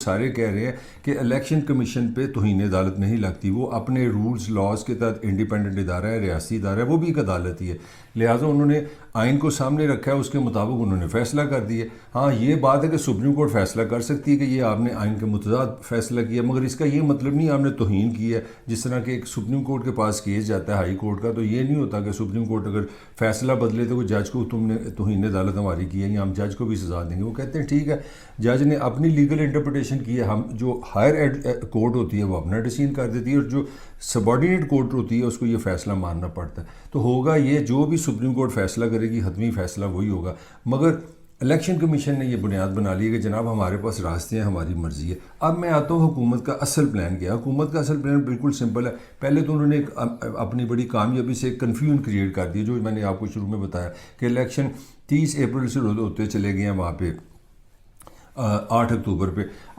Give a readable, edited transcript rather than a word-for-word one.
سارے کہہ رہے ہیں کہ الیکشن کمیشن پہ توہین عدالت نہیں لگتی، وہ اپنے رولز لاز کے تحت انڈیپینڈنٹ ادارہ ہے، ریاستی ادارہ ہے، وہ بھی ایک عدالت ہی ہے، لہٰذا انہوں نے آئین کو سامنے رکھا ہے، اس کے مطابق انہوں نے فیصلہ کر دیا۔ ہاں یہ بات ہے کہ سپریم کورٹ فیصلہ کر سکتی ہے کہ یہ آپ نے آئین کے متضاد فیصلہ کیا، مگر اس کا یہ مطلب نہیں آپ نے توہین کی ہے۔ جس طرح کہ ایک سپریم کورٹ کے پاس کیس جاتا ہے ہائی کورٹ کا، تو یہ نہیں ہوتا کہ سپریم کورٹ اگر فیصلہ بدلے تو وہ جج کو تم نے توہین عدالت ہماری کی ہے یا ہم جج کو بھی سزا دیں گے۔ وہ کہتے ہیں ٹھیک ہے، جج نے اپنی لیگل انٹرپریٹیشن کی ہے، ہم جو ہائر کورٹ ہوتی ہے وہ اپنا ڈیسیژن کر دیتی ہے، اور جو سبارڈینیٹ کورٹ ہوتی ہے اس کو یہ فیصلہ ماننا پڑتا ہے۔ تو ہوگا یہ جو بھی سپریم کورٹ فیصلہ کرے گی حتمی فیصلہ وہی ہوگا، مگر الیکشن کمیشن نے یہ بنیاد بنا لی ہے کہ جناب ہمارے پاس راستے ہیں، ہماری مرضی ہے۔ اب میں آتا ہوں حکومت کا اصل پلان کیا ہے۔ حکومت کا اصل پلان بالکل سمپل ہے۔ پہلے تو انہوں نے اپنی بڑی کامیابی سے کنفیوژن کریٹ کر دی، جو میں نے آپ کو شروع میں بتایا کہ الیکشن 30 اپریل سے ہوتے چلے گئے ہیں وہاں پہ 8 اکتوبر پہ۔ اب